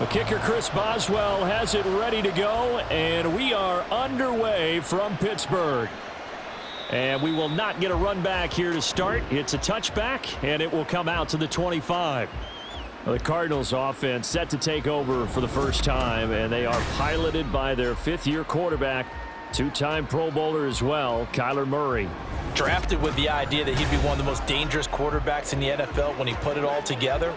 The kicker, Chris Boswell, has it ready to go, and we are underway from Pittsburgh. And we will not get a run back here to start. It's a touchback, and it will come out to the 25. The Cardinals offense set to take over for the first time, and they are piloted by their fifth-year quarterback, two-time Pro Bowler as well, Kyler Murray. Drafted with the idea that he'd be one of the most dangerous quarterbacks in the NFL when he put it all together.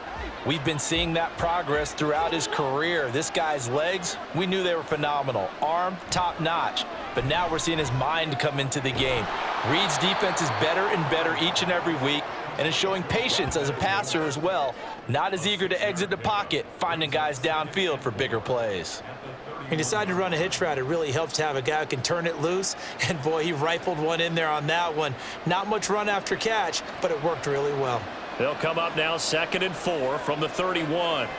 We've been seeing that progress throughout his career. This guy's legs, we knew they were phenomenal. Arm, top-notch. But now we're seeing his mind come into the game. Reed's defense is better and better each and every week, and is showing patience as a passer as well. Not as eager to exit the pocket, finding guys downfield for bigger plays. He decided to run a hitch route. It really helps to have a guy who can turn it loose. And, boy, he rifled one in there on that one. Not much run after catch, but it worked really well. They'll come up now 2nd and 4 from the 31.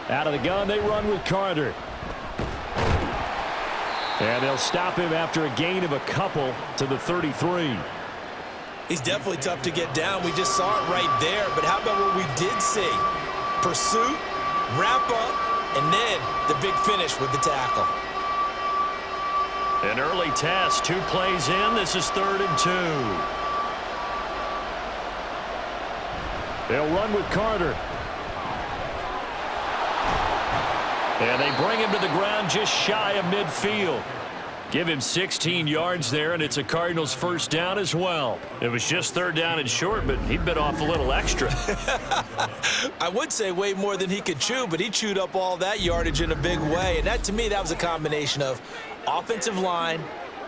Out of the gun, they run with Carter. And they'll stop him after a gain of a couple to the 33. He's definitely tough to get down. We just saw it right there. But how about what we did see? Pursuit, wrap up, and then the big finish with the tackle. An early test, 2 plays in. This is 3rd and 2. They'll run with Carter. And they bring him to the ground just shy of midfield. Give him 16 yards there, and it's a Cardinals first down as well. It was just 3rd down and short, but he bit off a little extra. I would say way more than he could chew, but he chewed up all that yardage in a big way. And that, to me, that was a combination of offensive line,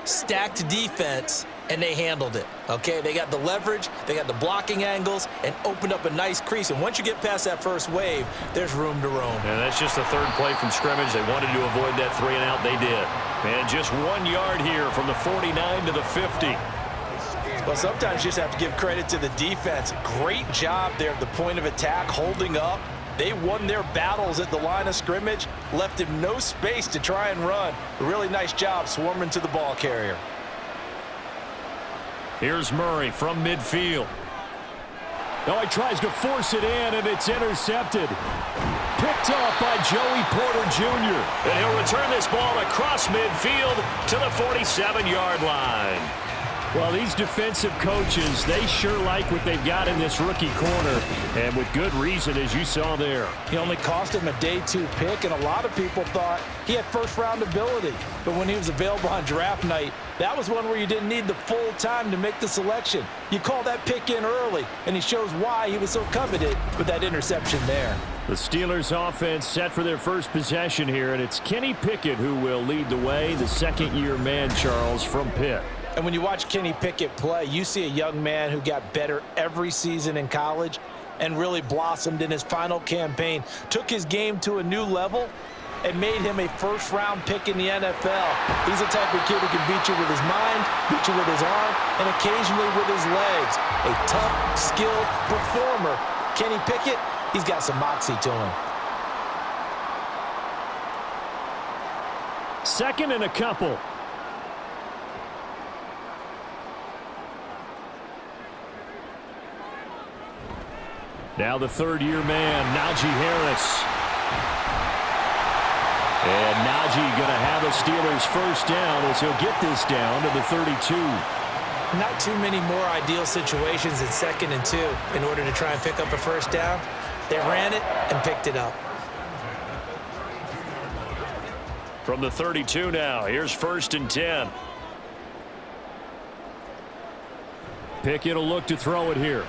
stacked defense, and they handled it. Okay, they got the leverage, they got the blocking angles, and opened up a nice crease. And once you get past that first wave, there's room to roam. And that's just the 3rd play from scrimmage. They wanted to avoid that 3 and out. They did. And just 1 yard here from the 49 to the 50. Well, sometimes you just have to give credit to the defense. Great job there at the point of attack, holding up. They won their battles at the line of scrimmage, left him no space to try and run. A really nice job swarming to the ball carrier. Here's Murray from midfield. Oh, he tries to force it in, and it's intercepted. Picked off by Joey Porter Jr. And he'll return this ball across midfield to the 47-yard line. Well, these defensive coaches, they sure like what they've got in this rookie corner, and with good reason, as you saw there. He only cost him a day 2 pick, and a lot of people thought he had first-round ability. But when he was available on draft night, that was one where you didn't need the full time to make the selection. You call that pick in early, and he shows why he was so coveted with that interception there. The Steelers offense set for their first possession here, and it's Kenny Pickett who will lead the way, the second-year man, Charles, from Pitt. And when you watch Kenny Pickett play, you see a young man who got better every season in college and really blossomed in his final campaign, took his game to a new level, and made him a first-round pick in the NFL. He's the type of kid who can beat you with his mind, beat you with his arm, and occasionally with his legs. A tough, skilled performer. Kenny Pickett, he's got some moxie to him. 2nd and a couple. Now the 3rd-year man, Najee Harris. And Najee going to have a Steelers first down as he'll get this down to the 32. Not too many more ideal situations in 2nd and 2 in order to try and pick up a first down. They ran it and picked it up. From the 32 now, here's 1st and 10. Pickett will look to throw it here.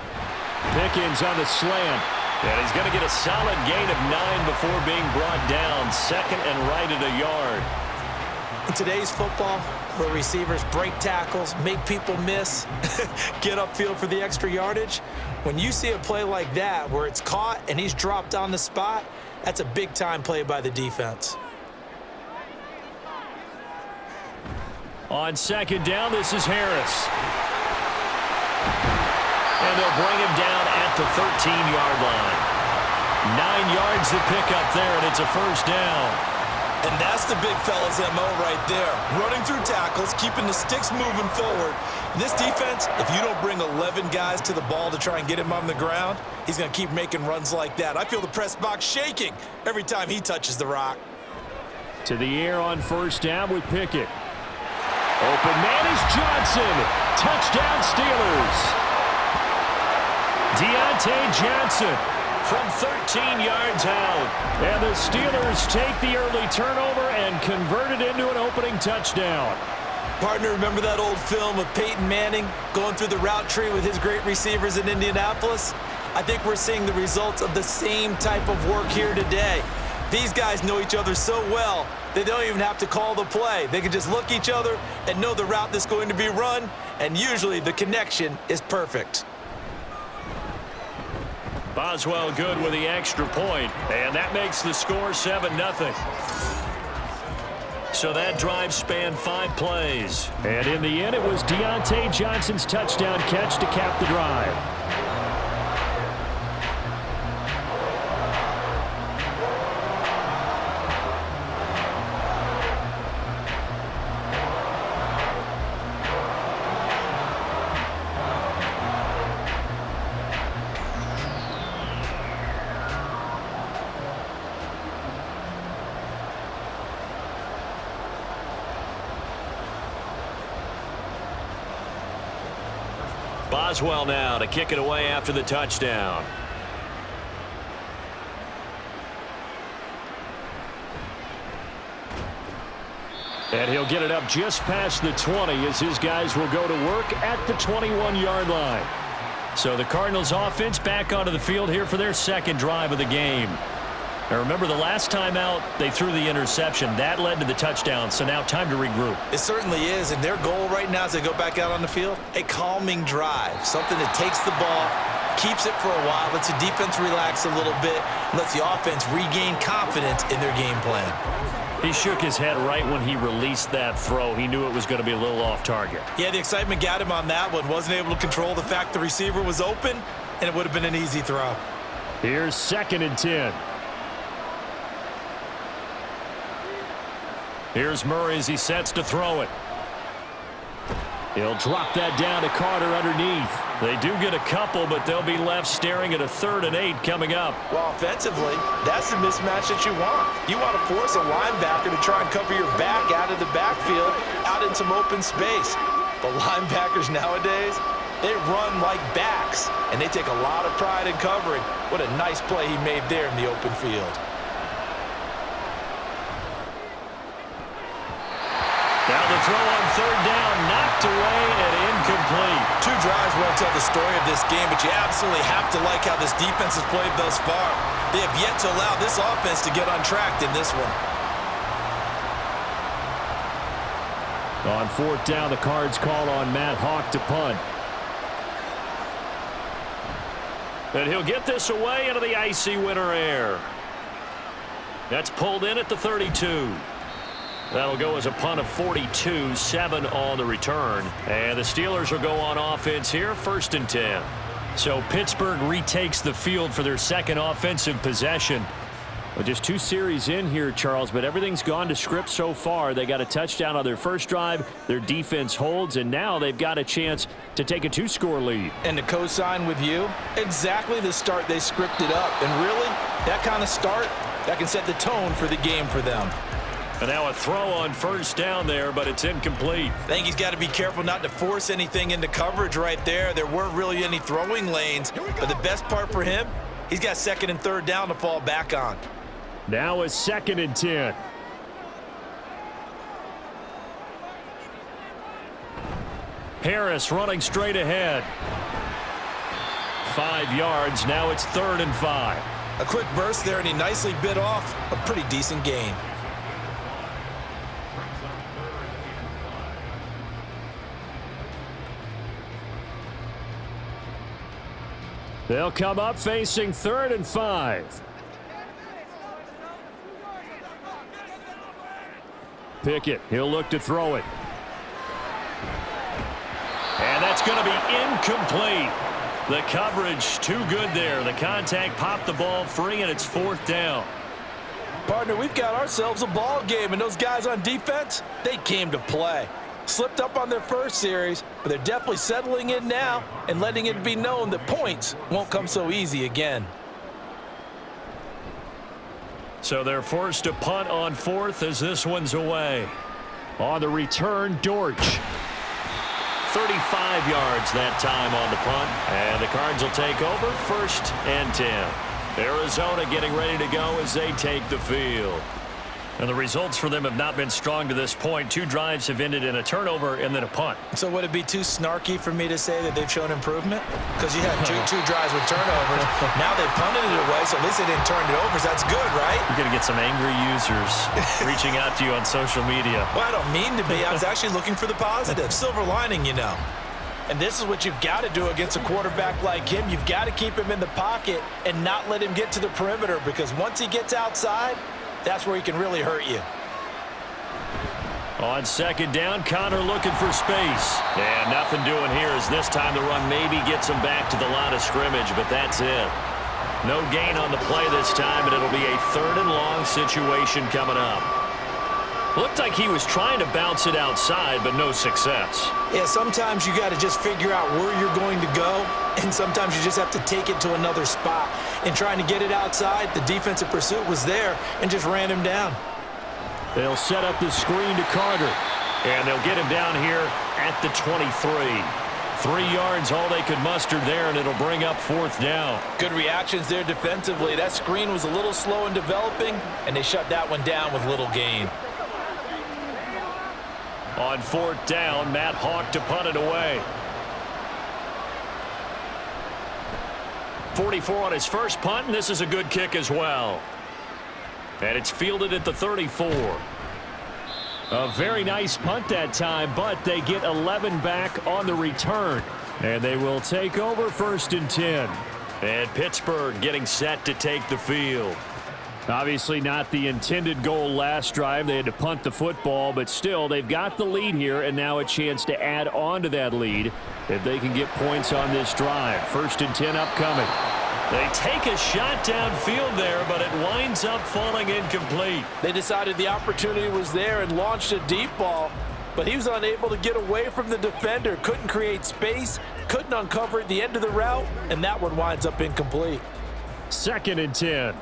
Pickens on the slant. And he's going to get a solid gain of 9 before being brought down. 2nd and right at a yard. In today's football, where receivers break tackles, make people miss, get upfield for the extra yardage, when you see a play like that where it's caught and he's dropped on the spot, that's a big-time play by the defense. On 2nd down, this is Harris. And they'll bring him down at the 13-yard line. 9 yards to pick up there, and it's a first down. And that's the big fella's MO right there. Running through tackles, keeping the sticks moving forward. This defense, if you don't bring 11 guys to the ball to try and get him on the ground, he's going to keep making runs like that. I feel the press box shaking every time he touches the rock. To the air on first down with Pickett. Open man is Johnson. Touchdown Steelers. Deontay Johnson from 13 yards out. And the Steelers take the early turnover and convert it into an opening touchdown. Partner, remember that old film of Peyton Manning going through the route tree with his great receivers in Indianapolis? I think we're seeing the results of the same type of work here today. These guys know each other so well, they don't even have to call the play. They can just look each other and know the route that's going to be run, and usually the connection is perfect. Boswell good with the extra point, and that makes the score 7-0. So that drive spanned 5 plays. And in the end, it was Deontay Johnson's touchdown catch to cap the drive. Boswell now to kick it away after the touchdown. And he'll get it up just past the 20 as his guys will go to work at the 21-yard line. So the Cardinals offense back onto the field here for their second drive of the game. Now remember, the last time out, they threw the interception. That led to the touchdown, so now time to regroup. It certainly is, and their goal right now as they go back out on the field, a calming drive, something that takes the ball, keeps it for a while, lets the defense relax a little bit, lets the offense regain confidence in their game plan. He shook his head right when he released that throw. He knew it was going to be a little off target. Yeah, the excitement got him on that one. Wasn't able to control the fact the receiver was open, and it would have been an easy throw. Here's 2nd and 10. Here's Murray as he sets to throw it. He'll drop that down to Carter underneath. They do get a couple, but they'll be left staring at a 3rd and 8 coming up. Well, offensively, that's the mismatch that you want. You want to force a linebacker to try and cover your back out of the backfield, out in some open space. But linebackers nowadays, they run like backs, and they take a lot of pride in covering. What a nice play he made there in the open field. Now the throw on 3rd down, knocked away and incomplete. 2 drives won't tell the story of this game, but you absolutely have to like how this defense has played thus far. They have yet to allow this offense to get untracked in this one. On 4th down, the Cards call on Matt Hawk to punt. And he'll get this away into the icy winter air. That's pulled in at the 32. That'll go as a punt of 42, 7 on the return. And the Steelers will go on offense here, 1st and 10. So Pittsburgh retakes the field for their second offensive possession. Well, just 2 series in here, Charles, but everything's gone to script so far. They got a touchdown on their first drive. Their defense holds, and now they've got a chance to take a 2-score lead. And to co-sign with you, exactly the start they scripted up. And really, that kind of start, that can set the tone for the game for them. And now a throw on 1st down there, but it's incomplete. I think he's got to be careful not to force anything into coverage right there. There weren't really any throwing lanes, but the best part for him, he's got 2nd and 3rd down to fall back on. Now a 2nd and 10. Harris running straight ahead. 5 yards. Now it's 3rd and 5. A quick burst there, and he nicely bit off a pretty decent gain. They'll come up facing 3rd and 5. Pickett, he'll look to throw it. And that's going to be incomplete. The coverage too good there. The contact popped the ball free, and it's 4th down. Partner, we've got ourselves a ball game, and those guys on defense, they came to play. Slipped up on their first series, but they're definitely settling in now and letting it be known that points won't come so easy again. So they're forced to punt on fourth as this one's away. On the return, Dortch. 35 yards that time on the punt, and the Cards will take over 1st and 10. Arizona getting ready to go as they take the field. And the results for them have not been strong to this point. 2 drives have ended in a turnover and then a punt. So would it be too snarky for me to say that they've shown improvement? Because you had two drives with turnovers. Now they punted it away, so at least they didn't turn it over. So that's good, right? You're going to get some angry users reaching out to you on social media. Well, I don't mean to be. I was actually looking for the positive. Silver lining, you know. And this is what you've got to do against a quarterback like him. You've got to keep him in the pocket and not let him get to the perimeter, because once he gets outside, that's where he can really hurt you. On 2nd down, Connor looking for space. And nothing doing here as this time the run maybe gets him back to the line of scrimmage, but that's it. No gain on the play this time, and it'll be a 3rd and long situation coming up. Looked like he was trying to bounce it outside, but no success. Yeah, sometimes you got to just figure out where you're going to go, and sometimes you just have to take it to another spot. And trying to get it outside, the defensive pursuit was there and just ran him down. They'll set up the screen to Carter, and they'll get him down here at the 23. 3 yards, all they could muster there, and it'll bring up 4th down. Good reactions there defensively. That screen was a little slow in developing, and they shut that one down with little gain. On 4th down, Matt Hawk to punt it away. 44 on his first punt, and this is a good kick as well. And it's fielded at the 34. A very nice punt that time, but they get 11 back on the return. And they will take over 1st and 10. And Pittsburgh getting set to take the field. Obviously not the intended goal last drive. They had to punt the football, but still they've got the lead here, and now a chance to add on to that lead if they can get points on this drive. 1st and 10 upcoming. They take a shot downfield there, but it winds up falling incomplete. They decided the opportunity was there and launched a deep ball, but he was unable to get away from the defender. Couldn't create space, couldn't uncover at the end of the route, and that one winds up incomplete. 2nd and 10.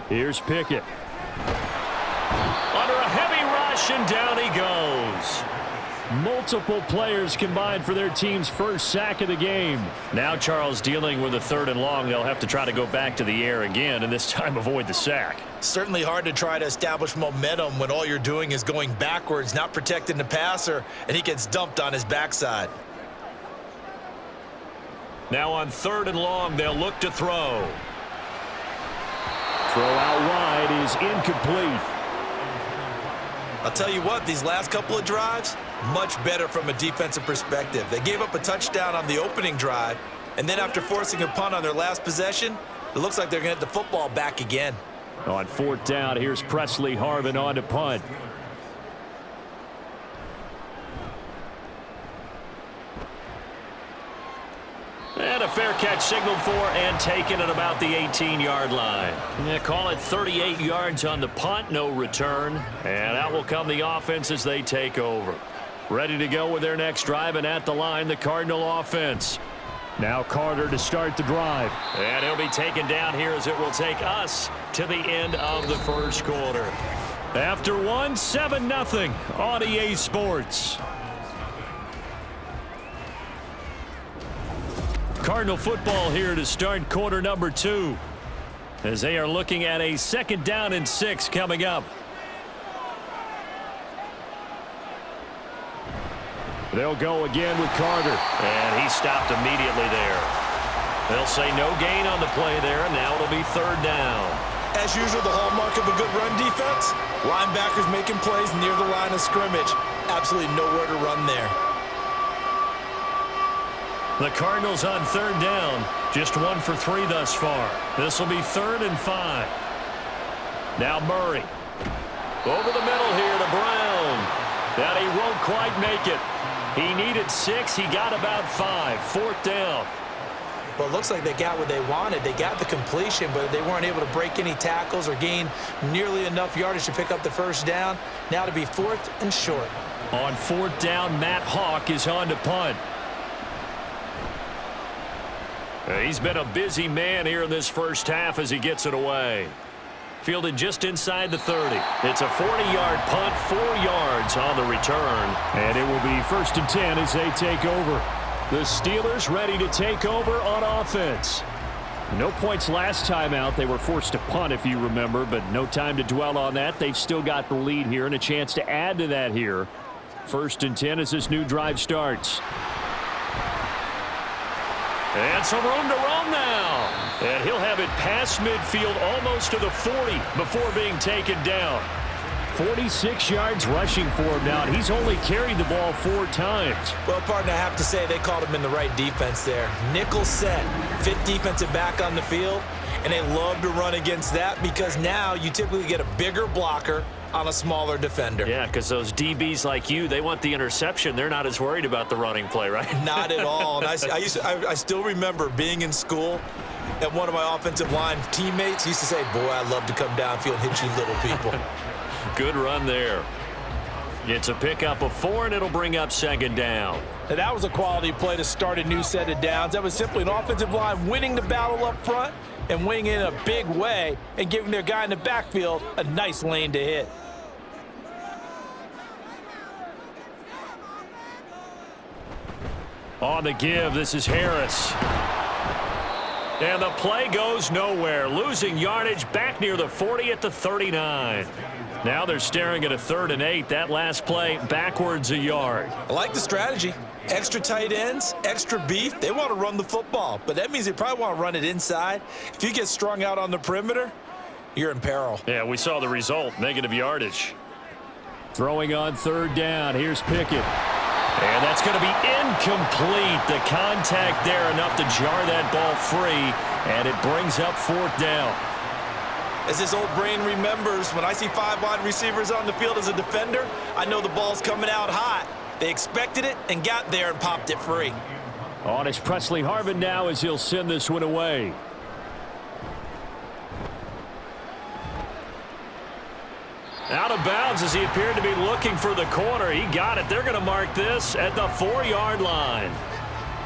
Here's Pickett. Under a heavy rush, and down he goes. Multiple players combined for their team's first sack of the game. Now Charles dealing with a 3rd and long. They'll have to try to go back to the air again, and this time avoid the sack. Certainly hard to try to establish momentum when all you're doing is going backwards, not protecting the passer, and he gets dumped on his backside. Now on 3rd and long, they'll look to throw. Throw out wide is incomplete. I'll tell you what, these last couple of drives, much better from a defensive perspective. They gave up a touchdown on the opening drive, and then after forcing a punt on their last possession, it looks like they're going to get the football back again. On 4th down, here's Presley Harvin on to punt. And a fair catch signaled for and taken at about the 18-yard line. Yeah, call it 38 yards on the punt, no return. And out will come the offense as they take over. Ready to go with their next drive, and at the line, the Cardinal offense. Now Carter to start the drive. And he'll be taken down here as it will take us to the end of the 1st quarter. After one, 7-0 on EA Sports. Cardinal football here to start quarter number 2 as they are looking at a 2nd down and 6 coming up. They'll go again with Carter, and he stopped immediately there. They'll say no gain on the play there, and now it'll be 3rd down. As usual, the hallmark of a good run defense, linebackers making plays near the line of scrimmage. Absolutely nowhere to run there. The Cardinals on 3rd down, just 1 for 3 thus far. This will be 3rd and 5. Now Murray. Over the middle here to Brown. And he won't quite make it. He needed 6. He got about 5. 4th down. Well, it looks like they got what they wanted. They got the completion, but they weren't able to break any tackles or gain nearly enough yardage to pick up the first down. Now to be 4th and short. On 4th down, Matt Hawk is on to punt. He's been a busy man here in this first half as he gets it away. Fielded just inside the 30. It's a 40-yard punt, 4 yards on the return. And it will be 1st and 10 as they take over. The Steelers ready to take over on offense. No points last time out. They were forced to punt, if you remember, but no time to dwell on that. They've still got the lead here and a chance to add to that here. 1st and 10 as this new drive starts. And some room to run now. And he'll have it past midfield almost to the 40 before being taken down. 46 yards rushing for him now, and he's only carried the ball 4 times. Well, partner, I have to say they called him in the right defense there. Nickel set, 5th defensive back on the field, and they love to run against that because now you typically get a bigger blocker on a smaller defender. Yeah, because those DBs like you, they want the interception. They're not as worried about the running play, right? Not at all. And I still remember being in school, and one of my offensive line teammates used to say, boy, I'd love to come downfield and hit you little people. Good run there. It's a pickup of 4, and it'll bring up 2nd down. Now, that was a quality play to start a new set of downs. That was simply an offensive line winning the battle up front and winning it in a big way and giving their guy in the backfield a nice lane to hit. On the give, this is Harris. And the play goes nowhere. Losing yardage back near the 40 at the 39. Now they're staring at a 3rd and 8. That last play backwards a yard. I like the strategy. Extra tight ends, extra beef. They want to run the football, but that means they probably want to run it inside. If you get strung out on the perimeter, you're in peril. Yeah, we saw the result, negative yardage. Throwing on 3rd down. Here's Pickett. And that's going to be incomplete. The contact there enough to jar that ball free, and it brings up 4th down. As his old brain remembers, when I see 5 wide receivers on the field as a defender, I know the ball's coming out hot. They expected it and got there and popped it free. On is Presley Harvin now as he'll send this one away. Out of bounds as he appeared to be looking for the corner. He got it. They're going to mark this at the 4-yard line.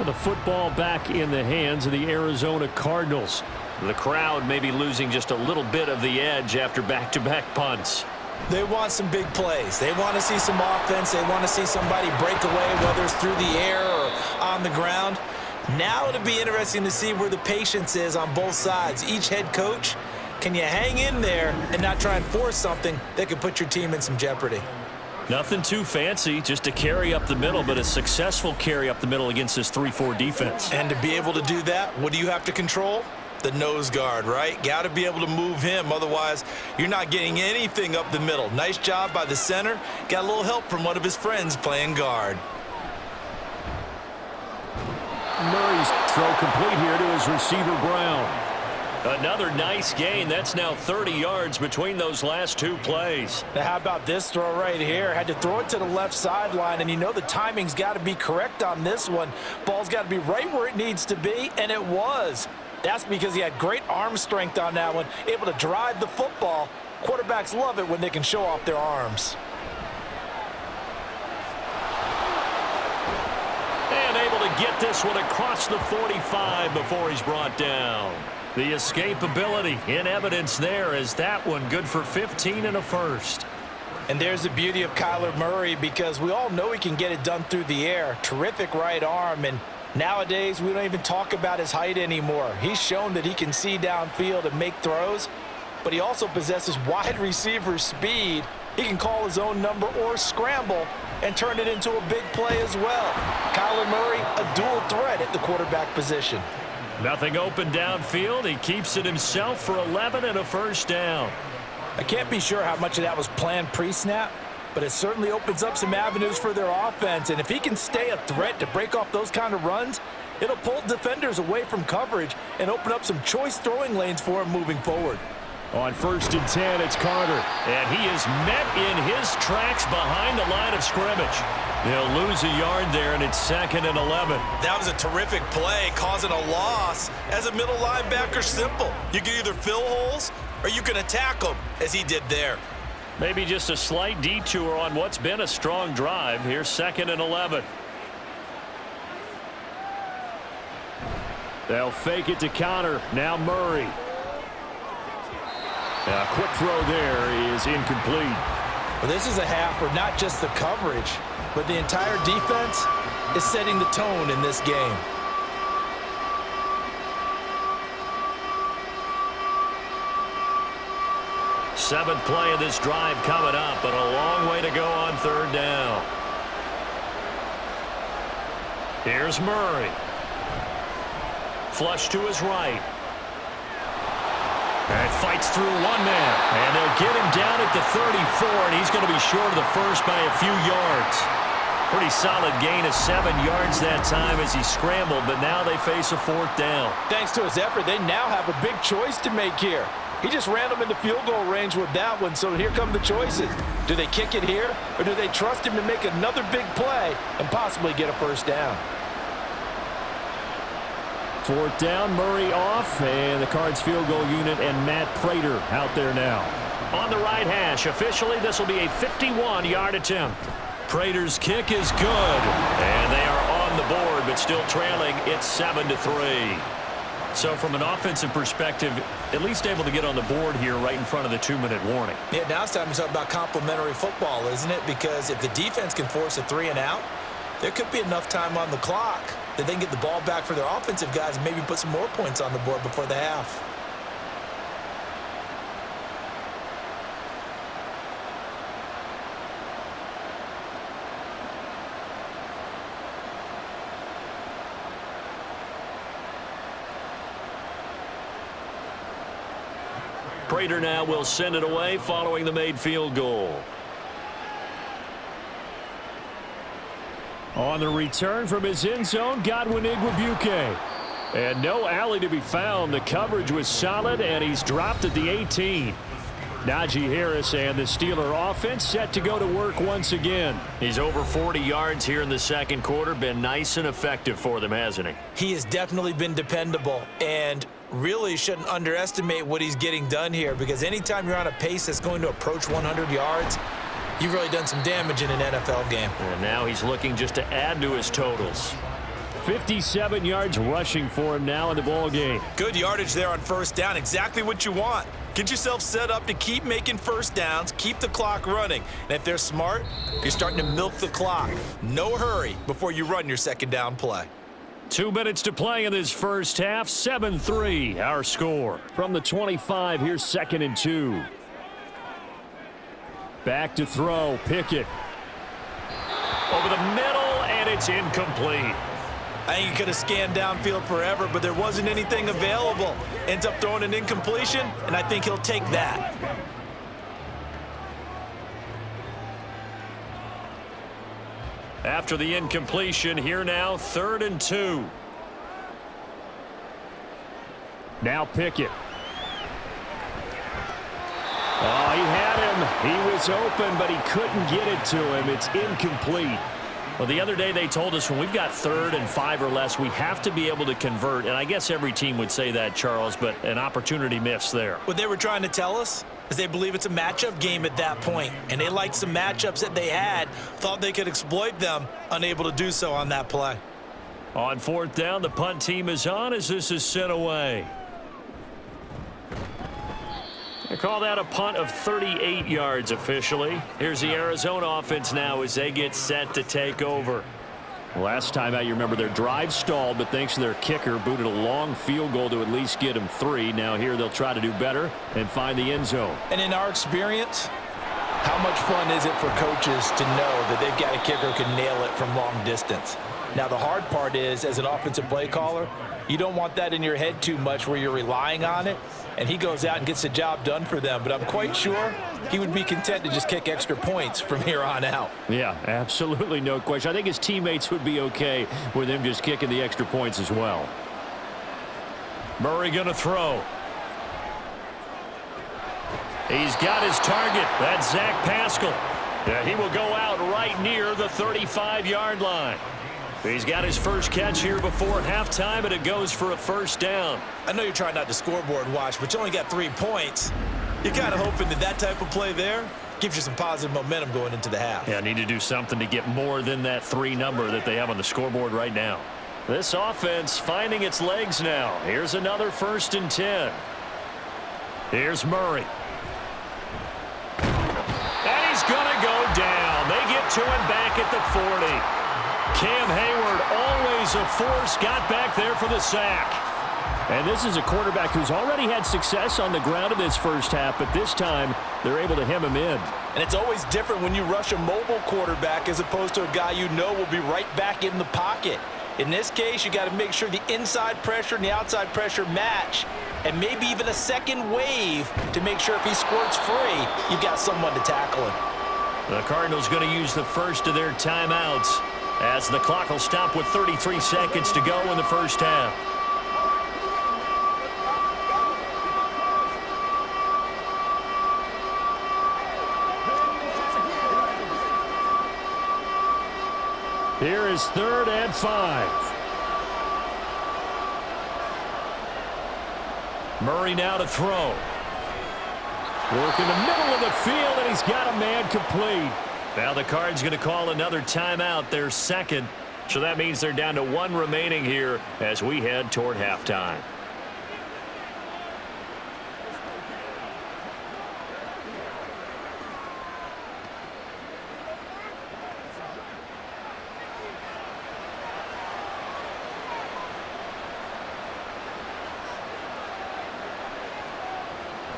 The football back in the hands of the Arizona Cardinals. The crowd may be losing just a little bit of the edge after back-to-back punts. They want some big plays. They want to see some offense. They want to see somebody break away, whether it's through the air or on the ground. Now it'll be interesting to see where the patience is on both sides. Each head coach, can you hang in there and not try and force something that could put your team in some jeopardy? Nothing too fancy, just a carry up the middle, but a successful carry up the middle against this 3-4 defense. And to be able to do that, what do you have to control? The nose guard, right? Got to be able to move him. Otherwise, you're not getting anything up the middle. Nice job by the center. Got a little help from one of his friends playing guard. Murray's throw complete here to his receiver, Brown. Another nice gain. That's now 30 yards between those last 2 plays. Now, how about this throw right here? Had to throw it to the left sideline, and you know the timing's got to be correct on this one. Ball's got to be right where it needs to be, and it was. That's because he had great arm strength on that one, able to drive the football. Quarterbacks love it when they can show off their arms. And able to get this one across the 45 before he's brought down. The escapability in evidence there as that one good for 15 and a first. And there's the beauty of Kyler Murray because we all know he can get it done through the air. Terrific right arm, and nowadays we don't even talk about his height anymore. He's shown that he can see downfield and make throws, but he also possesses wide receiver speed. He can call his own number or scramble and turn it into a big play as well. Kyler Murray, a dual threat at the quarterback position. Nothing open downfield. He keeps it himself for 11 and a first down. I can't be sure how much of that was planned pre-snap, but it certainly opens up some avenues for their offense. And if he can stay a threat to break off those kind of runs, it'll pull defenders away from coverage and open up some choice throwing lanes for him moving forward. On 1st and 10, it's Carter. And he is met in his tracks behind the line of scrimmage. They'll lose a yard there, and it's 2nd and 11. That was a terrific play, causing a loss. As a middle linebacker, simple. You can either fill holes or you can attack them, as he did there. Maybe just a slight detour on what's been a strong drive. Here's 2nd and 11. They'll fake it to Connor. Now Murray. A quick throw there is incomplete. Well, this is a half where not just the coverage, but the entire defense is setting the tone in this game. Seventh play of this drive coming up, but a long way to go on 3rd down. Here's Murray. Flush to his right. And fights through one man. And they'll get him down at the 34, and he's going to be short of the first by a few yards. Pretty solid gain of 7 yards that time as he scrambled, but now they face a 4th down. Thanks to his effort, they now have a big choice to make here. He just ran them into field goal range with that one, so here come the choices. Do they kick it here, or do they trust him to make another big play and possibly get a 1st down? 4th down, Murray off, and the Cards field goal unit and Matt Prater out there now. On the right hash, officially this will be a 51-yard attempt. Prater's kick is good, and they are on the board, but still trailing. It's 7-3. So from an offensive perspective, at least able to get on the board here right in front of the 2-minute warning. Yeah, now it's time to talk about complementary football, isn't it? Because if the defense can force a 3 and out, there could be enough time on the clock that they can get the ball back for their offensive guys and maybe put some more points on the board before the half. Prater now will send it away following the made field goal. On the return from his end zone, Godwin Igwebuike. And no alley to be found. The coverage was solid, and he's dropped at the 18. Najee Harris and the Steeler offense set to go to work once again. He's over 40 yards here in the 2nd quarter. Been nice and effective for them, hasn't he? He has definitely been dependable, and really shouldn't underestimate what he's getting done here, because anytime you're on a pace that's going to approach 100 yards, you've really done some damage in an NFL game. And now he's looking just to add to his totals. 57 yards rushing for him now in the ball game. Good yardage there on 1st down. Exactly what you want. Get yourself set up to keep making 1st downs, keep the clock running. And if they're smart, you're starting to milk the clock. No hurry before you run your 2nd down play. 2 minutes to play in this first half. 7-3 our score. From the 25, here's 2nd and 2. Back to throw, Pickett. Over the middle, and it's incomplete. I think he could have scanned downfield forever, but there wasn't anything available. Ends up throwing an incompletion, and I think he'll take that. After the incompletion, here now, 3rd and 2. Now Pickett. Oh, he had him. He was open, but he couldn't get it to him. It's incomplete. Well, the other day they told us when we've got 3rd and 5 or less, we have to be able to convert. And I guess every team would say that, Charles, but an opportunity missed there. What they were trying to tell us is they believe it's a matchup game at that point. And they liked some matchups that they had, thought they could exploit them, unable to do so on that play. On 4th down, the punt team is on as this is sent away. They call that a punt of 38 yards officially. Here's the Arizona offense now as they get set to take over. Last time out, you remember their drive stalled, but thanks to their kicker, booted a long field goal to at least get them 3. Now here they'll try to do better and find the end zone. And in our experience, how much fun is it for coaches to know that they've got a kicker who can nail it from long distance? Now the hard part is, as an offensive play caller, you don't want that in your head too much where you're relying on it, and he goes out and gets the job done for them. But I'm quite sure he would be content to just kick extra points from here on out. Yeah, absolutely no question. I think his teammates would be okay with him just kicking the extra points as well. Murray going to throw. He's got his target. That's Zach Pascal. And he will go out right near the 35-yard line. He's got his first catch here before halftime, and it goes for a first down. I know you're trying not to scoreboard watch, but you only got 3 points. You're kind of hoping that type of play there gives you some positive momentum going into the half. Yeah, need to do something to get more than that 3 number that they have on the scoreboard right now. This offense finding its legs now. Here's another 1st and 10. Here's Murray. And he's going to go down. They get to him back at the 40. Cam Hayward, always a force, got back there for the sack. And this is a quarterback who's already had success on the ground in this first half, but this time they're able to hem him in. And it's always different when you rush a mobile quarterback as opposed to a guy you know will be right back in the pocket. In this case, you got to make sure the inside pressure and the outside pressure match, and maybe even a second wave to make sure if he squirts free, you've got someone to tackle him. The Cardinals going to use the first of their timeouts as the clock will stop with 33 seconds to go in the first half. Here is 3rd and 5. Murray now to throw. Work in the middle of the field, and he's got a man complete. Now the Cards going to call another timeout, their second. So that means they're down to 1 remaining here as we head toward halftime.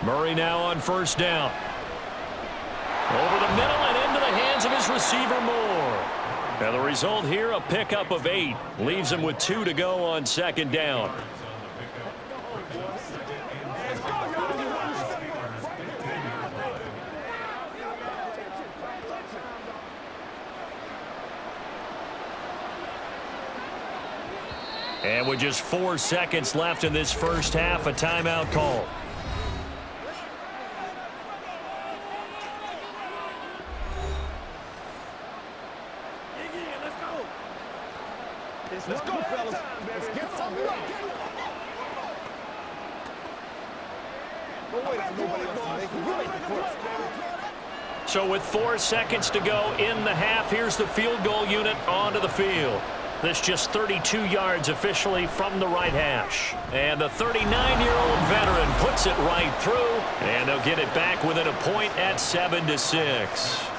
Murray now on 1st down. Over the middle and into the hands of his receiver Moore. And the result here, a pickup of 8. Leaves him with 2 to go on 2nd down. And with just 4 seconds left in this first half, a timeout call. Let's go, fellas. Let's get something up. So with 4 seconds to go in the half, here's the field goal unit onto the field. This just 32 yards officially from the right hash. And the 39-year-old veteran puts it right through, and they'll get it back within a point at 7-6.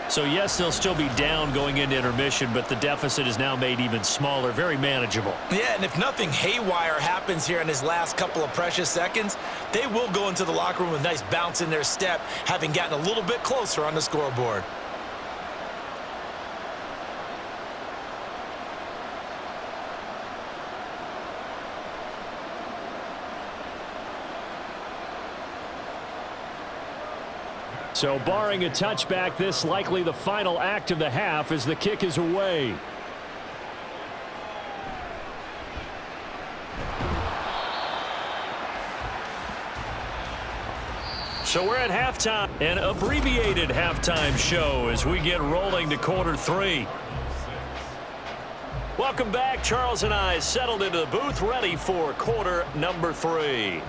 So, yes, they'll still be down going into intermission, but the deficit is now made even smaller, very manageable. Yeah, and if nothing haywire happens here in his last couple of precious seconds, they will go into the locker room with a nice bounce in their step, having gotten a little bit closer on the scoreboard. So barring a touchback, this likely the final act of the half as the kick is away. So we're at halftime, an abbreviated halftime show as we get rolling to quarter 3. Welcome back. Charles and I settled into the booth ready for quarter number 3.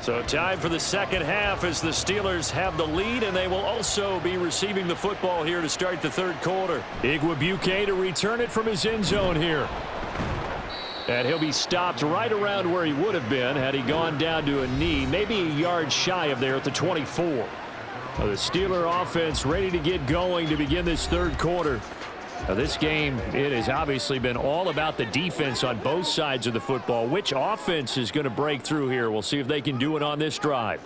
So time for the second half as the Steelers have the lead, and they will also be receiving the football here to start the third quarter. Igwebuike to return it from his end zone here. And he'll be stopped right around where he would have been had he gone down to a knee, maybe a yard shy of there at the 24. The Steeler offense ready to get going to begin this third quarter. Now this game, it has obviously been all about the defense on both sides of the football. Which offense is going to break through here? We'll see if they can do it on this drive.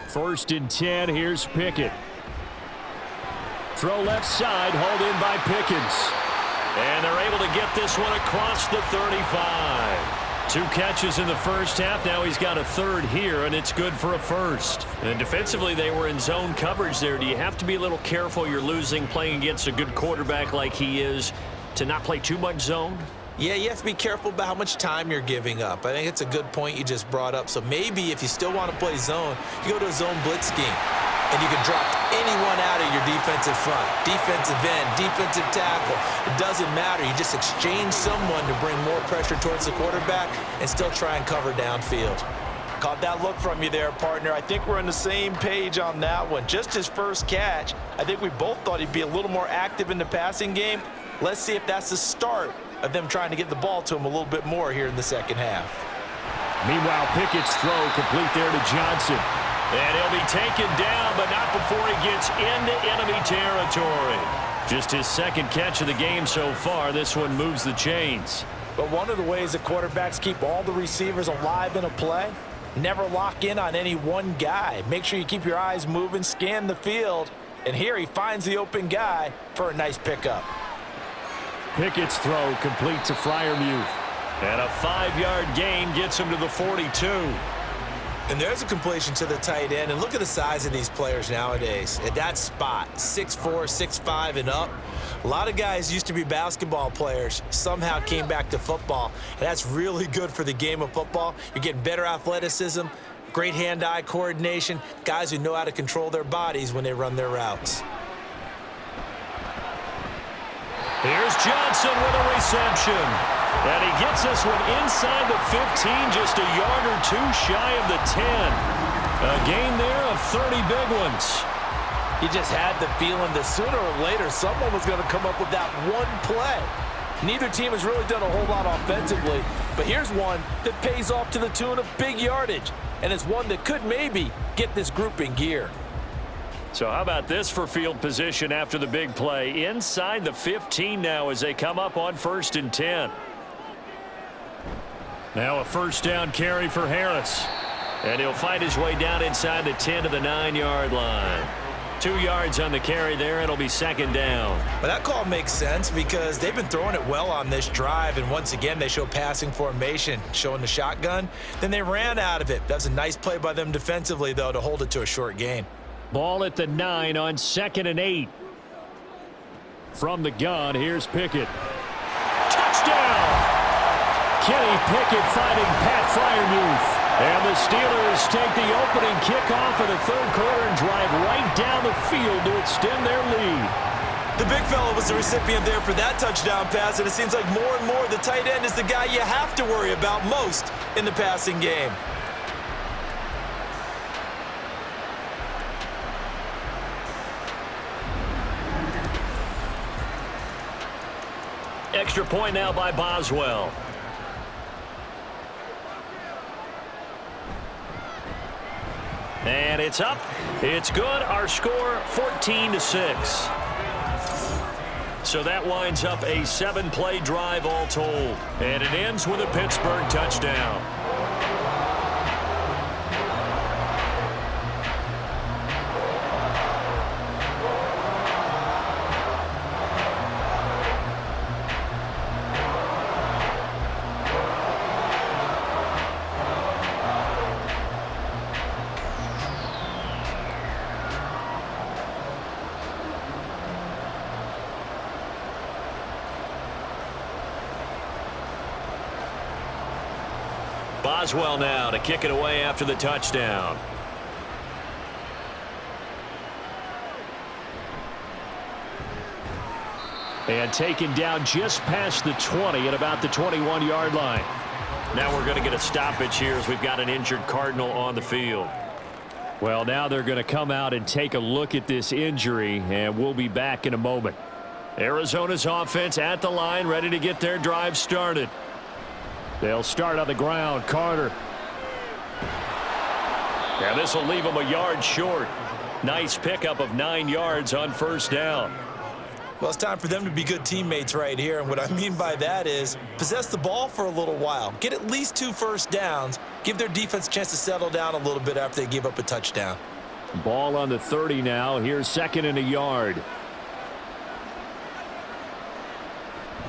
1st and 10. Here's Pickett. Throw left side, hauled in by Pickens. And they're able to get this one across the 35. 2 catches in the first half. Now he's got a 3rd here, and it's good for a 1st. And defensively, they were in zone coverage there. Do you have to be a little careful? You're losing playing against a good quarterback like he is to not play too much zone? Yeah, you have to be careful about how much time you're giving up. I think it's a good point you just brought up. So maybe if you still want to play zone, you go to a zone blitz scheme. And you can drop anyone out of your defensive front, defensive end, defensive tackle. It doesn't matter. You just exchange someone to bring more pressure towards the quarterback and still try and cover downfield. Caught that look from you there, partner. I think we're on the same page on that one. Just his first catch, I think we both thought he'd be a little more active in the passing game. Let's see if that's the start of them trying to get the ball to him a little bit more here in the second half. Meanwhile, Pickett's throw complete there to Johnson. And he'll be taken down, but not before he gets into enemy territory. Just his 2nd catch of the game so far. This one moves the chains. But one of the ways that quarterbacks keep all the receivers alive in a play, never lock in on any one guy. Make sure you keep your eyes moving, scan the field. And here he finds the open guy for a nice pickup. Pickett's throw complete to Freiermuth. And a 5-yard gain gets him to the 42. And there's a completion to the tight end. And look at the size of these players nowadays. At that spot, 6'4", 6'5", and up. A lot of guys used to be basketball players, somehow came back to football. And that's really good for the game of football. You're getting better athleticism, great hand-eye coordination, guys who know how to control their bodies when they run their routes. Here's Johnson with a reception. And he gets this one inside the 15, just a yard or 2 shy of the 10. A gain there of 30 big ones. You just had the feeling that sooner or later someone was going to come up with that one play. Neither team has really done a whole lot offensively, but here's one that pays off to the tune of big yardage, and it's one that could maybe get this group in gear. So how about this for field position after the big play? Inside the 15 now as they come up on 1st and 10. Now a 1st down carry for Harris. And he'll fight his way down inside the 10 to the 9-yard line. 2 yards on the carry there. It'll be 2nd down. But that call makes sense because they've been throwing it well on this drive. And once again, they show passing formation, showing the shotgun. Then they ran out of it. That's a nice play by them defensively, though, to hold it to a short gain. Ball at the 9 on 2nd and 8. From the gun, here's Pickett. Touchdown! Kenny Pickett finding Pat Freiermuth. And the Steelers take the opening kickoff of the 3rd quarter and drive right down the field to extend their lead. The big fella was the recipient there for that touchdown pass, and it seems like more and more the tight end is the guy you have to worry about most in the passing game. Extra point now by Boswell. And it's up. It's good. Our score 14-6. So that winds up a 7-play drive all told. And it ends with a Pittsburgh touchdown. Boswell now to kick it away after the touchdown. And taken down just past the 20 at about the 21-yard line. Now we're going to get a stoppage here as we've got an injured Cardinal on the field. Well, now they're going to come out and take a look at this injury, and we'll be back in a moment. Arizona's offense at the line, ready to get their drive started. They'll start on the ground. Carter. And this will leave them a yard short. Nice pickup of 9 yards on 1st down. Well, it's time for them to be good teammates right here, and what I mean by that is possess the ball for a little while, get at least 2 first downs, give their defense a chance to settle down a little bit after they give up a touchdown. Ball on the 30 now. Here's 2nd and a yard.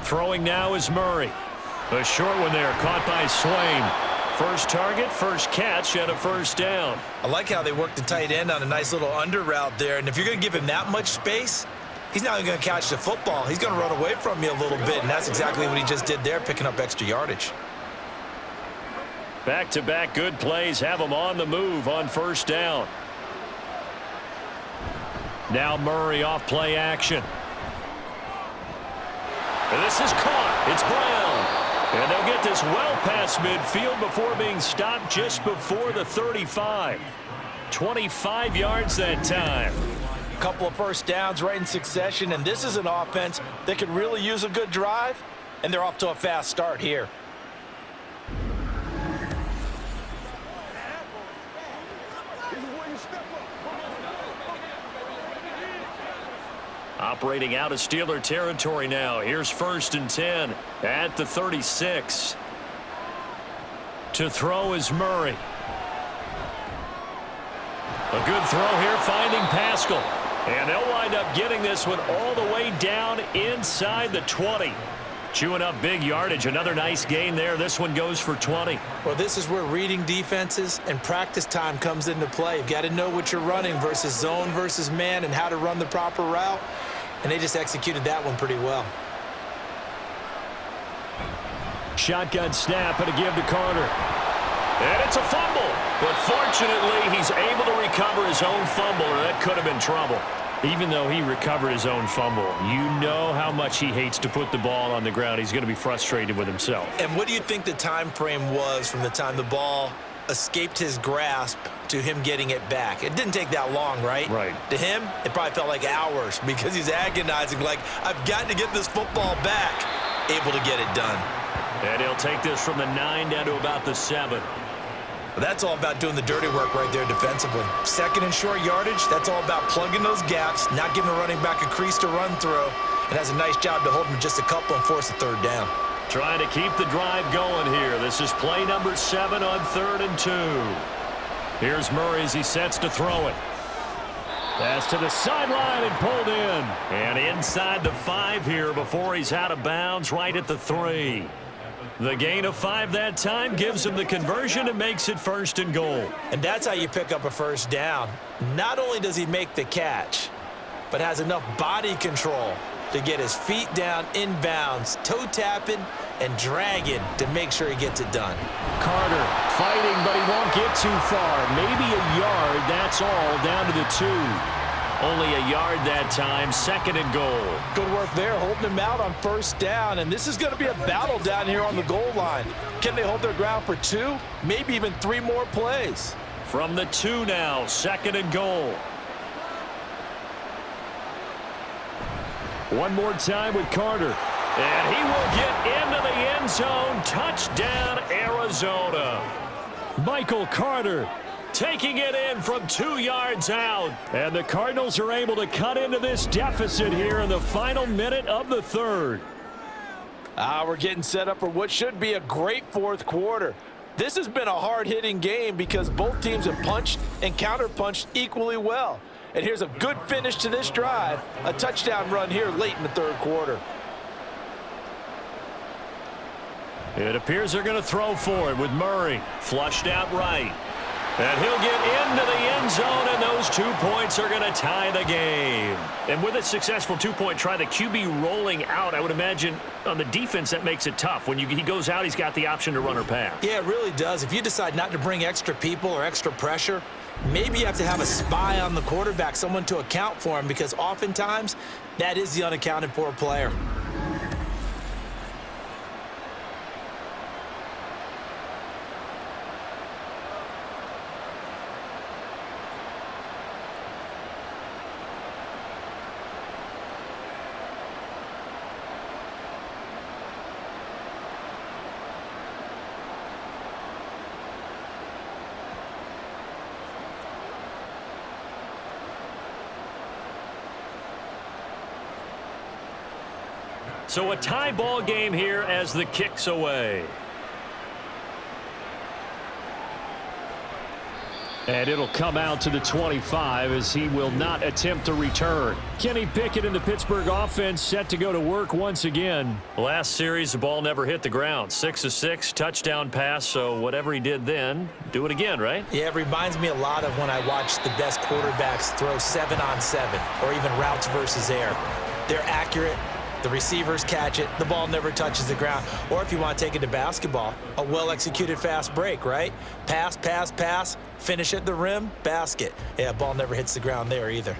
Throwing now is Murray. A short one there, caught by Swain. First target, first catch, and a first down. I like how they work the tight end on a nice little under route there, and if you're going to give him that much space, he's not even going to catch the football. He's going to run away from you a little bit, and that's exactly what he just did there, picking up extra yardage. Back-to-back good plays have him on the move on first down. Now Murray off play action. And this is caught. It's Brown. And they'll get this well past midfield before being stopped just before the 35. 25 yards that time. A couple of first downs right in succession, and this is an offense that could really use a good drive, and they're off to a fast start here. Operating out of Steeler territory now. Here's 1st and 10 at the 36. To throw is Murray. A good throw here, finding Pascal. And they'll wind up getting this one all the way down inside the 20. Chewing up big yardage. Another nice gain there. This one goes for 20. Well, this is where reading defenses and practice time comes into play. You've got to know what you're running versus zone versus man and how to run the proper route. And they just executed that one pretty well. Shotgun snap and a give to Carter. And it's a fumble. But fortunately, he's able to recover his own fumble, or that could have been trouble. Even though he recovered his own fumble, you know how much he hates to put the ball on the ground. He's going to be frustrated with himself. And what do you think the time frame was from the time the ball escaped his grasp to him getting it back? It didn't take that long, right? Right. To him, it probably felt like hours because he's agonizing, like, I've got to get this football back. Able to get it done. And he'll take this from the 9 down to about the 7. Well, that's all about doing the dirty work right there defensively. 2nd and short yardage, that's all about plugging those gaps, not giving a running back a crease to run through, and has a nice job to hold him just a couple and force a 3rd down. Trying to keep the drive going here. This is play number 7 on 3rd and 2. Here's Murray as he sets to throw it. Pass to the sideline and pulled in. And inside the 5 here before he's out of bounds right at the 3. The gain of 5 that time gives him the conversion and makes it 1st and goal. And that's how you pick up a first down. Not only does he make the catch, but has enough body control to get his feet down inbounds, toe tapping and dragging to make sure he gets it done. Carter fighting, but he won't get too far. Maybe a yard, that's all, down to the 2. Only a yard that time, 2nd and goal. Good work there, holding him out on first down, and this is going to be a battle down here on the goal line. Can they hold their ground for 2, maybe even 3 more plays? From the 2 now, 2nd and goal. One more time with Carter. And he will get into the end zone. Touchdown, Arizona. Michael Carter taking it in from 2 yards out. And the Cardinals are able to cut into this deficit here in the final minute of the 3rd. We're getting set up for what should be a great 4th quarter. This has been a hard-hitting game because both teams have punched and counter-punched equally well. And here's a good finish to this drive, a touchdown run here late in the 3rd quarter. It appears they're going to throw for it with Murray flushed out right. And he'll get into the end zone, and those 2 points are going to tie the game. And with a successful 2-point try, the QB rolling out, I would imagine on the defense that makes it tough. When he goes out, he's got the option to run or pass. Yeah, it really does. If you decide not to bring extra people or extra pressure, maybe you have to have a spy on the quarterback, someone to account for him, because oftentimes that is the unaccounted for player. So a tie ball game here as the kick's away. And it'll come out to the 25 as he will not attempt to return. Kenny Pickett in the Pittsburgh offense set to go to work once again. Last series, the ball never hit the ground. 6 of 6, touchdown pass, so whatever he did then, do it again, right? Yeah, it reminds me a lot of when I watch the best quarterbacks throw 7-on-7 or even routes versus air. They're accurate. The receivers catch it. The ball never touches the ground. Or if you want to take it to basketball, a well-executed fast break, right? Pass, pass, pass, finish at the rim, basket. Yeah, ball never hits the ground there either.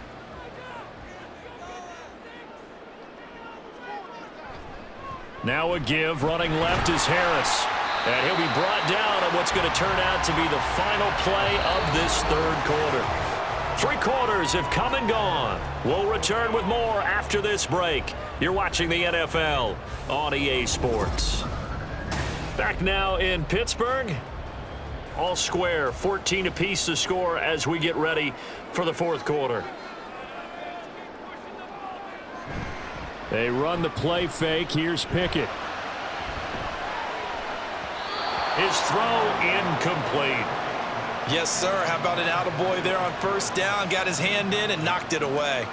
Now a give. Running left is Harris. And he'll be brought down on what's going to turn out to be the final play of this third quarter. 3 quarters have come and gone. We'll return with more after this break. You're watching the NFL on EA Sports. Back now in Pittsburgh. All square, 14 apiece to score as we get ready for the fourth quarter. They run the play fake. Here's Pickett. His throw incomplete. Yes, sir. How about an attaboy there on first down? Got his hand in and knocked it away.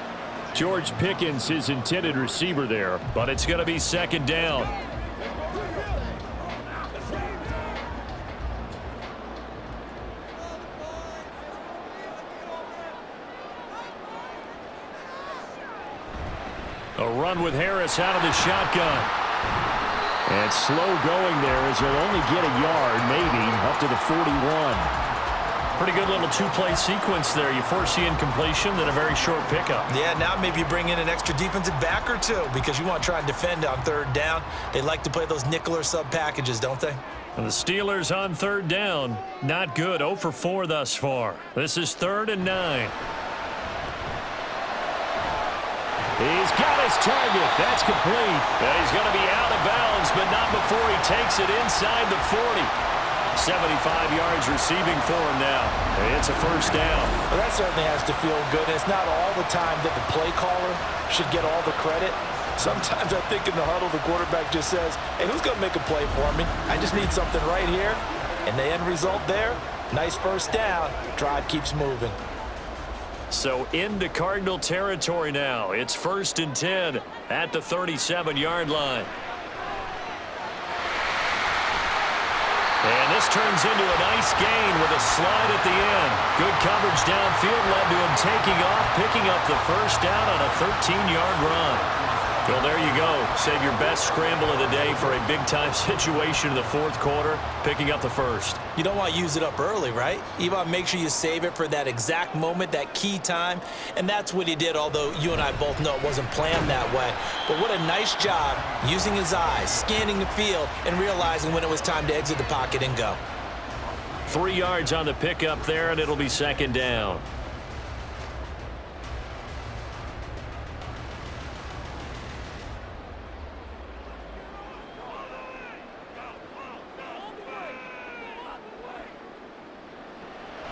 George Pickens, his intended receiver there, but it's going to be second down. A run with Harris out of the shotgun. And slow going there as he'll only get a yard, maybe, up to the 41. Pretty good little two-play sequence there. You force the incompletion, then a very short pickup. Yeah, now maybe you bring in an extra defensive back or two because you want to try and defend on third down. They like to play those nickel or sub packages, don't they? And the Steelers on third down. Not good. 0 for 4 thus far. This is 3rd and 9. He's got his target. That's complete. And he's going to be out of bounds, but not before he takes it inside the 40. 75 yards receiving for him now. It's a first down. Well, that certainly has to feel good. It's not all the time that the play caller should get all the credit. Sometimes I think in the huddle, the quarterback just says, hey, who's going to make a play for me? I just need something right here. And the end result there, nice first down. Drive keeps moving. So into Cardinal territory now. It's 1st and 10 at the 37-yard line. And this turns into a nice gain with a slide at the end. Good coverage downfield led to him taking off, picking up the first down on a 13-yard run. Well, there you go. Save your best scramble of the day for a big-time situation in the fourth quarter, picking up the first. You don't want to use it up early, right? You want to make sure you save it for that exact moment, that key time. And that's what he did, although you and I both know it wasn't planned that way. But what a nice job using his eyes, scanning the field, and realizing when it was time to exit the pocket and go. 3 yards on the pickup there, and it'll be second down.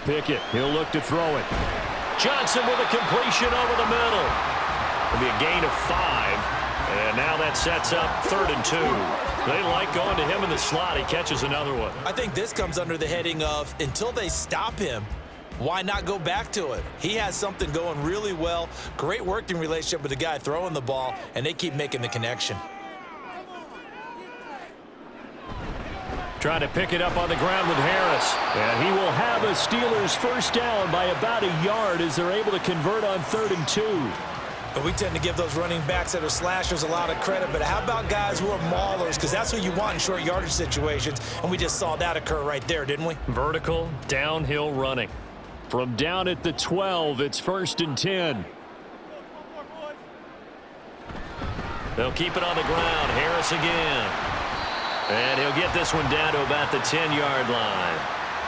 Pickett, he'll look to throw it. Johnson with a completion over the middle. It'll be a gain of 5. And now that sets up 3rd and 2. They like going to him in the slot. He catches another one. I think this comes under the heading of until they stop him, why not go back to it? He has something going really well. Great working relationship with the guy throwing the ball, and they keep making the connection. Trying to pick it up on the ground with Harris. And he will have a Steelers first down by about a yard as they're able to convert on 3rd and 2. But we tend to give those running backs that are slashers a lot of credit. But how about guys who are maulers? Because that's what you want in short yardage situations. And we just saw that occur right there, didn't we? Vertical, downhill running. From down at the 12, it's 1st and 10. They'll keep it on the ground. Harris again. And he'll get this one down to about the 10-yard line.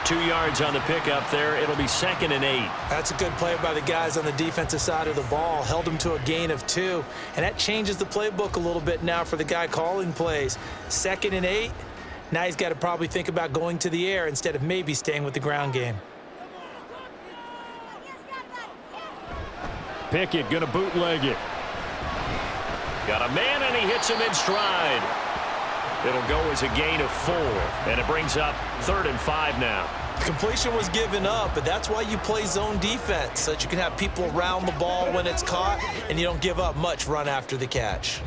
2 yards on the pickup there. It'll be 2nd and 8. That's a good play by the guys on the defensive side of the ball. Held him to a gain of 2. And that changes the playbook a little bit now for the guy calling plays. 2nd and 8. Now he's got to probably think about going to the air instead of maybe staying with the ground game. Pickett going to bootleg it. Got a man, and he hits him in stride. It'll go as a gain of 4, and it brings up 3rd and 5 now. Completion was given up, but that's why you play zone defense, so that you can have people around the ball when it's caught, and you don't give up much run after the catch.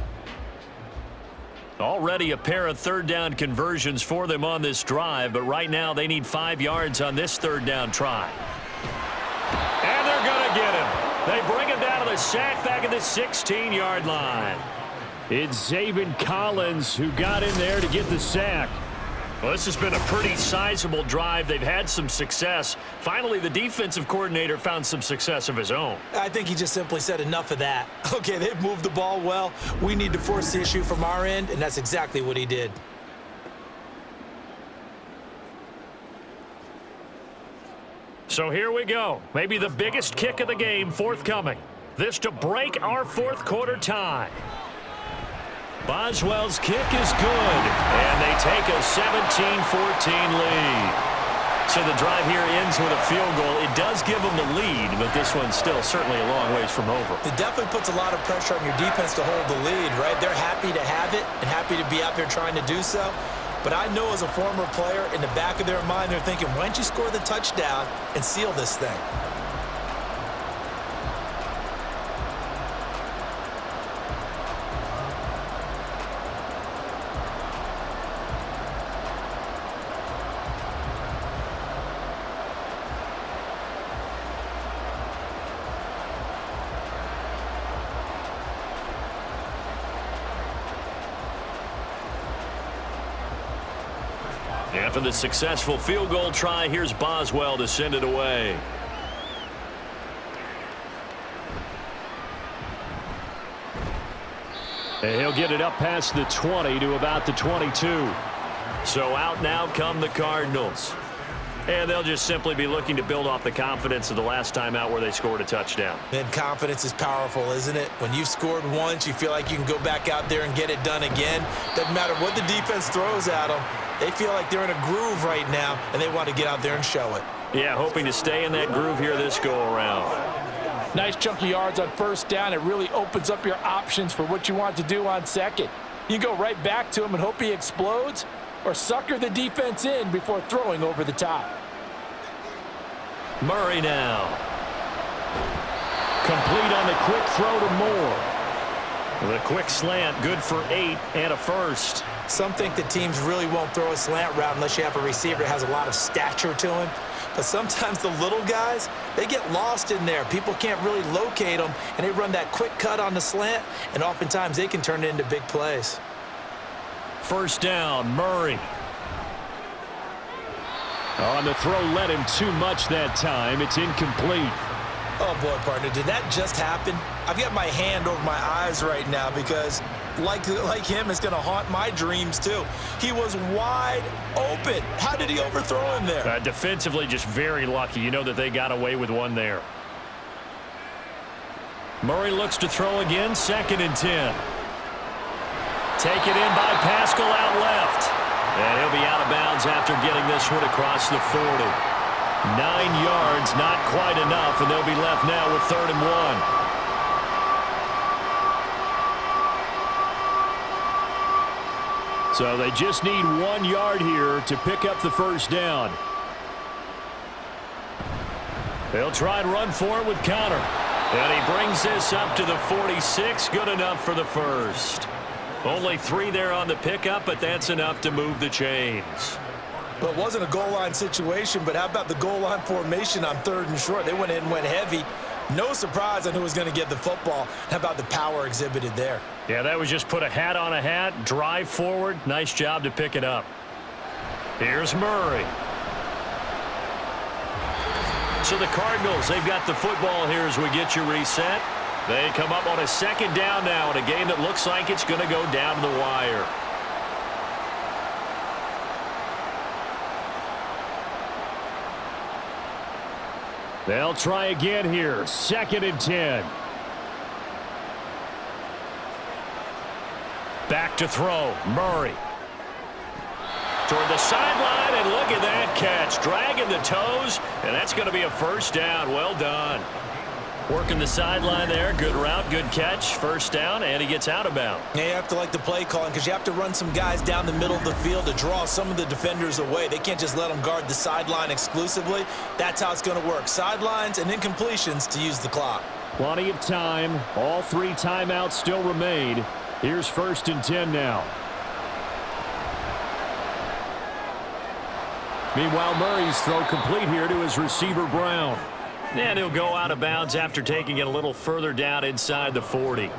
Already a pair of 3rd down conversions for them on this drive, but right now they need 5 yards on this 3rd down try. And they're going to get him. They bring him down to the sack back at the 16-yard line. It's Zaven Collins who got in there to get the sack. Well, this has been a pretty sizable drive. They've had some success. Finally, the defensive coordinator found some success of his own. I think he just simply said enough of that. Okay, they've moved the ball well. We need to force the issue from our end, and that's exactly what he did. So here we go. Maybe the biggest kick of the game forthcoming. This to break our 4th quarter tie. Boswell's kick is good, and they take a 17-14 lead. So the drive here ends with a field goal. It does give them the lead, but this one's still certainly a long ways from over. It definitely puts a lot of pressure on your defense to hold the lead, right? They're happy to have it and happy to be out there trying to do so. But I know as a former player, in the back of their mind, they're thinking, why don't you score the touchdown and seal this thing? After the successful field goal try, here's Boswell to send it away. And he'll get it up past the 20 to about the 22. So out now come the Cardinals. And they'll just simply be looking to build off the confidence of the last time out where they scored a touchdown. And confidence is powerful, isn't it? When you've scored once, you feel like you can go back out there and get it done again. Doesn't matter what the defense throws at them. They feel like they're in a groove right now, and they want to get out there and show it. Yeah, hoping to stay in that groove here this go-around. Nice chunky yards on 1st down. It really opens up your options for what you want to do on 2nd. You go right back to him and hope he explodes, or sucker the defense in before throwing over the top. Murray now. Complete on the quick throw to Moore. The quick slant, good for 8 and a first. Some think that teams really won't throw a slant route unless you have a receiver that has a lot of stature to him. But sometimes the little guys, they get lost in there. People can't really locate them, and they run that quick cut on the slant, and oftentimes they can turn it into big plays. 1st down, Murray. On the throw, led him too much that time. It's incomplete. Oh, boy, partner, did that just happen? I've got my hand over my eyes right now because, like him, it's going to haunt my dreams, too. He was wide open. How did he overthrow him there? Defensively, just very lucky. You know that they got away with one there. Murray looks to throw again, 2nd and 10. Taken in by Pascal out left. And he'll be out of bounds after getting this one across the 40. 9 yards, not quite enough, and they'll be left now with 3rd and 1. So they just need 1 yard here to pick up the 1st down. They'll try and run for it with Connor. And he brings this up to the 46, good enough for the 1st. Only 3 there on the pickup, but that's enough to move the chains. Well, it wasn't a goal line situation, but how about the goal line formation on 3rd and short? They went in and went heavy. No surprise on who was going to get the football. How about the power exhibited there? Yeah, that was just put a hat on a hat, drive forward. Nice job to pick it up. Here's Murray. So the Cardinals, they've got the football here as we get you reset. They come up on a 2nd down now in a game that looks like it's going to go down to the wire. They'll try again here. 2nd and 10. Back to throw. Murray. Toward the sideline, and look at that catch. Dragging the toes, and that's going to be a 1st down. Well done. Working the sideline there. Good route, good catch. First down, and he gets out of bounds. Yeah, you have to like the play calling because you have to run some guys down the middle of the field to draw some of the defenders away. They can't just let them guard the sideline exclusively. That's how it's going to work. Sidelines and incompletions to use the clock. Plenty of time. All 3 timeouts still remain. Here's 1st and 10 now. Meanwhile, Murray's throw complete here to his receiver, Brown. And he'll go out of bounds after taking it a little further down inside the 40.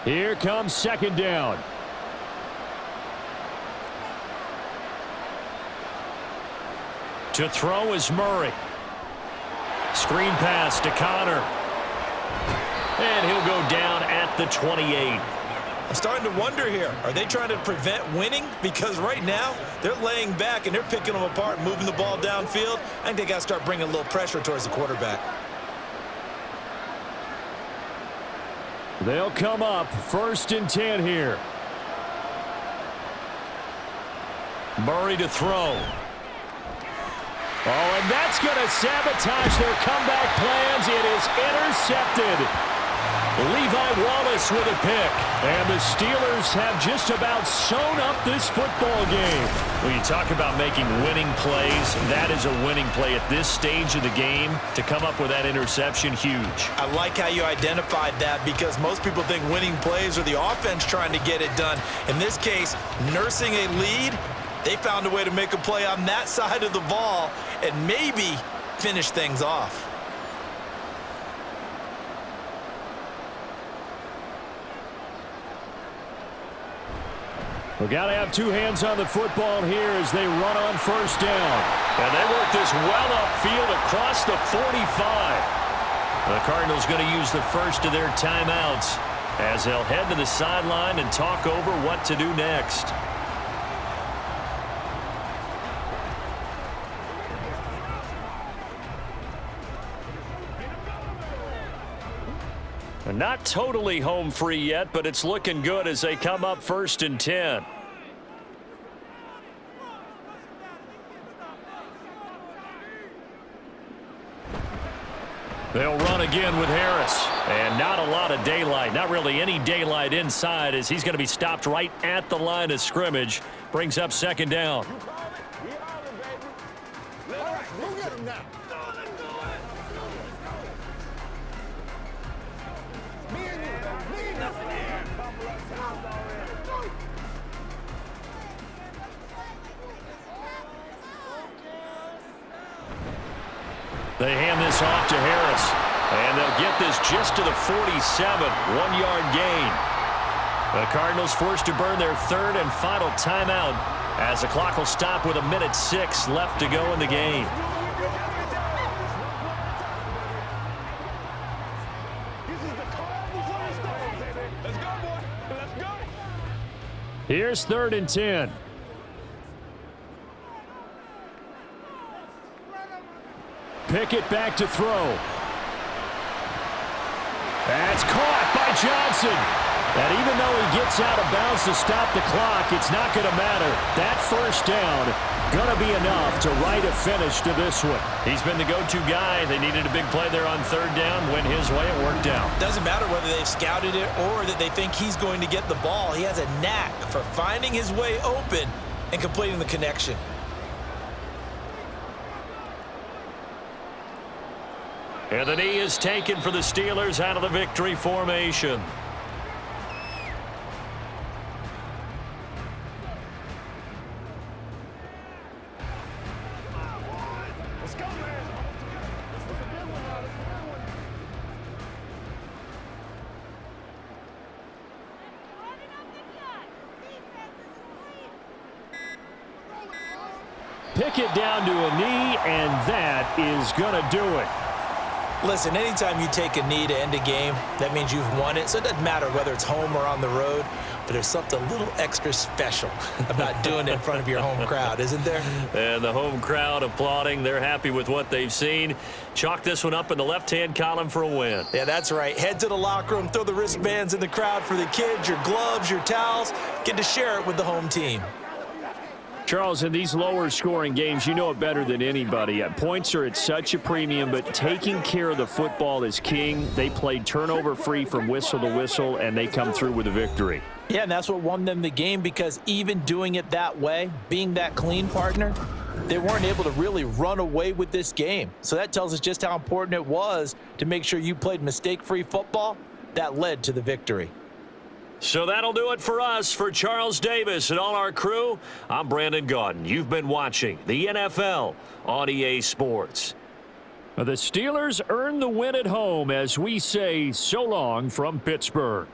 Here comes 2nd down. To throw is Murray. Screen pass to Connor. And he'll go down at the 28. I'm starting to wonder here. Are they trying to prevent winning? Because right now, they're laying back and they're picking them apart, moving the ball downfield. I think they got to start bringing a little pressure towards the quarterback. They'll come up 1st and 10 here. Murray to throw. Oh, and that's going to sabotage their comeback plans. It is intercepted. Levi Wallace with a pick. And the Steelers have just about sewn up this football game. When you talk about making winning plays, that is a winning play at this stage of the game. To come up with that interception, huge. I like how you identified that because most people think winning plays are the offense trying to get it done. In this case, nursing a lead, they found a way to make a play on that side of the ball and maybe finish things off. We've got to have 2 hands on the football here as they run on 1st down. And they work this well upfield across the 45. The Cardinals going to use the first of their timeouts as they'll head to the sideline and talk over what to do next. Not totally home free yet, but it's looking good as they come up 1st and 10. They'll run again with Harris. And not a lot of daylight. Not really any daylight inside as he's going to be stopped right at the line of scrimmage. Brings up 2nd down. They hand this off to Harris. And they'll get this just to the 47. 1-yard gain. The Cardinals forced to burn their 3rd and final timeout as the clock will stop with 1:06 left to go in the game. Here's 3rd and 10. Pickett back to throw. That's caught by Johnson. And even though he gets out of bounds to stop the clock, it's not going to matter. That 1st down going to be enough to write a finish to this one. He's been the go-to guy. They needed a big play there on 3rd down. Went his way. It worked out. Doesn't matter whether they've scouted it or that they think he's going to get the ball. He has a knack for finding his way open and completing the connection. And the knee is taken for the Steelers out of the victory formation. Let's go, man. Pickett down to a knee, and that is going to do it. Listen, anytime you take a knee to end a game, that means you've won it. So it doesn't matter whether it's home or on the road, but there's something a little extra special about doing it in front of your home crowd, isn't there? And the home crowd applauding. They're happy with what they've seen. Chalk this one up in the left-hand column for a win. Yeah, that's right. Head to the locker room, throw the wristbands in the crowd for the kids, your gloves, your towels. Get to share it with the home team. Charles, in these lower scoring games, you know it better than anybody. Points are at such a premium, but taking care of the football is king. They played turnover free from whistle to whistle, and they come through with a victory. Yeah, and that's what won them the game, because even doing it that way, being that clean partner, they weren't able to really run away with this game. So that tells us just how important it was to make sure you played mistake-free football. That led to the victory. So that'll do it for us. For Charles Davis and all our crew, I'm Brandon Gaudin. You've been watching the NFL on EA Sports. The Steelers earn the win at home as we say so long from Pittsburgh.